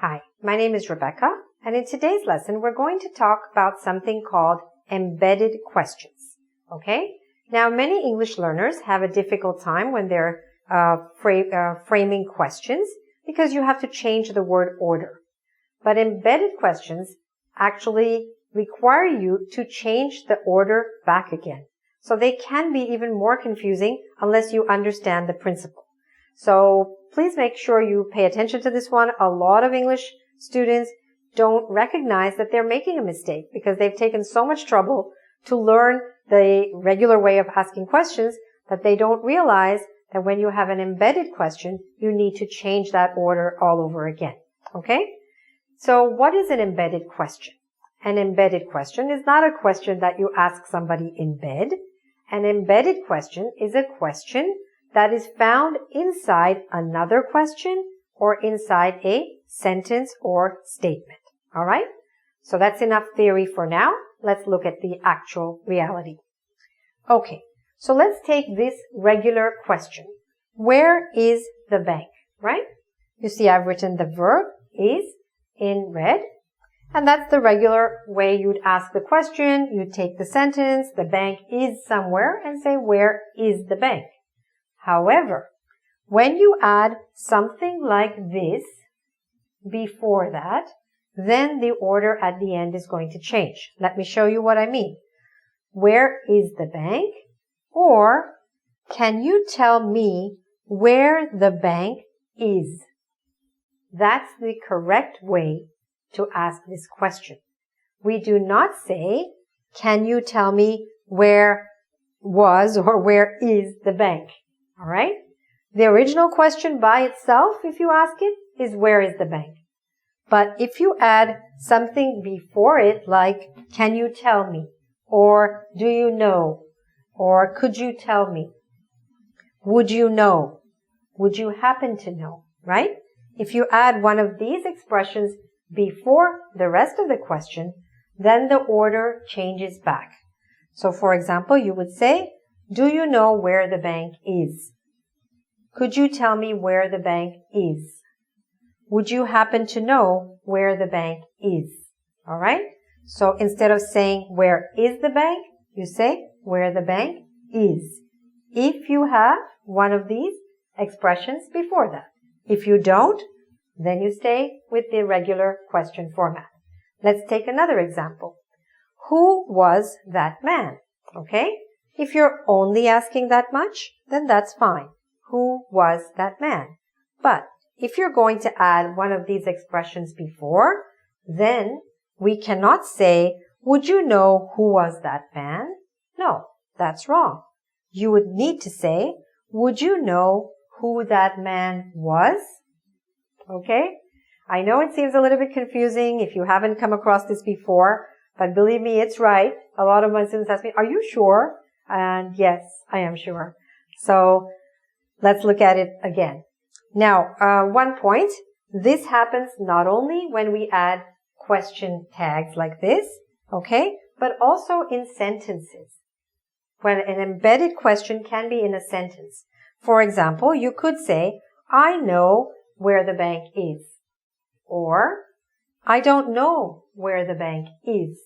Hi, my name is Rebecca, and in today's lesson, we're going to talk about something called embedded questions. Okay? Now, many English learners have a difficult time when they're framing questions because you have to change the word order. But embedded questions actually require you to change the order back again. So they can be even more confusing unless you understand the principle. So please make sure you pay attention to this one. A lot of English students don't recognize that they're making a mistake because they've taken so much trouble to learn the regular way of asking questions that they don't realize that when you have an embedded question, you need to change that order all over again. Okay? So what is an embedded question? An embedded question is not a question that you ask somebody in bed. An embedded question is a question that is found inside another question or inside a sentence or statement. All right? So that's enough theory for now. Let's look at the actual reality. Okay, so let's take this regular question. Where is the bank? Right? You see I've written the verb is in red. And that's the regular way you'd ask the question. You'd take the sentence, the bank is somewhere, and say, where is the bank? However, when you add something like this before that, then the order at the end is going to change. Let me show you what I mean. Where is the bank? Or, can you tell me where the bank is? That's the correct way to ask this question. We do not say, can you tell me where was or where is the bank? All right? The original question by itself, if you ask it, is where is the bank? But if you add something before it, like, can you tell me? Or, do you know? Or, could you tell me? Would you know? Would you happen to know? Right? If you add one of these expressions before the rest of the question, then the order changes back. So, for example, you would say, do you know where the bank is? Could you tell me where the bank is? Would you happen to know where the bank is? All right? So instead of saying where is the bank, you say where the bank is. If you have one of these expressions before that. If you don't, then you stay with the regular question format. Let's take another example. Who was that man? Okay? If you're only asking that much, then that's fine. Who was that man? But if you're going to add one of these expressions before, then we cannot say, would you know who was that man? No, that's wrong. You would need to say, would you know who that man was? Okay? I know it seems a little bit confusing if you haven't come across this before, but believe me, it's right. A lot of my students ask me, are you sure? And yes, I am sure. So let's look at it again. Now, one point, this happens not only when we add question tags like this, okay, but also in sentences. When an embedded question can be in a sentence. For example, you could say, I know where the bank is. Or, I don't know where the bank is.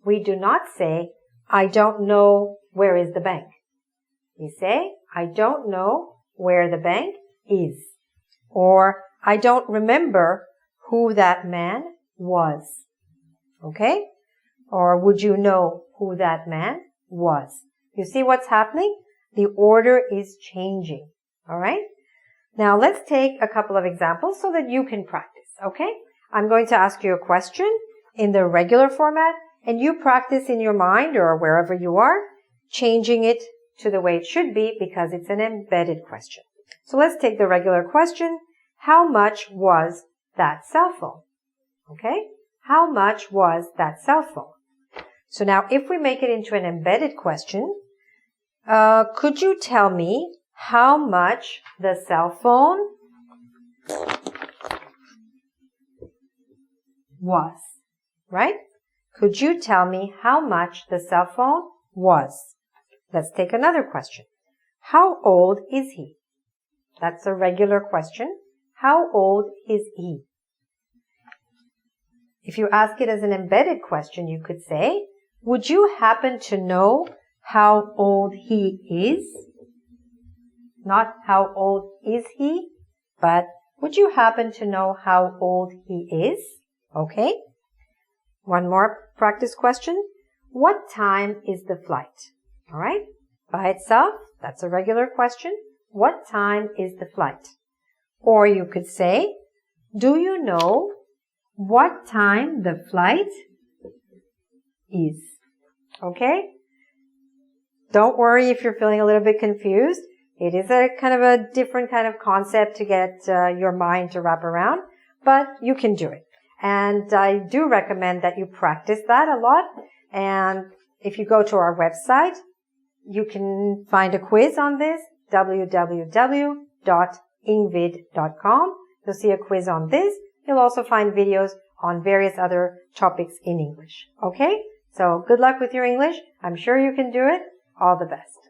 We do not say, I don't know where is the bank. We say, I don't know where the bank is. Or, I don't remember who that man was. Okay? Or, would you know who that man was? You see what's happening? The order is changing. Alright? Now, let's take a couple of examples so that you can practice. Okay? I'm going to ask you a question in the regular format, and you practice in your mind or wherever you are, changing it to the way it should be because it's an embedded question. So let's take the regular question. How much was that cell phone? Okay? How much was that cell phone? So now if we make it into an embedded question, could you tell me how much the cell phone was? Right? Could you tell me how much the cell phone was? Let's take another question. How old is he? That's a regular question. How old is he? If you ask it as an embedded question, you could say, would you happen to know how old he is? Not how old is he, but would you happen to know how old he is? Okay. One more practice question. What time is the flight? All right. By itself, that's a regular question. What time is the flight? Or you could say, do you know what time the flight is? Okay. Don't worry if you're feeling a little bit confused. It is a kind of a different kind of concept to get your mind to wrap around, but you can do it. And I do recommend that you practice that a lot. And if you go to our website, you can find a quiz on this, www.engvid.com. You'll see a quiz on this. You'll also find videos on various other topics in English. Okay? So good luck with your English. I'm sure you can do it. All the best.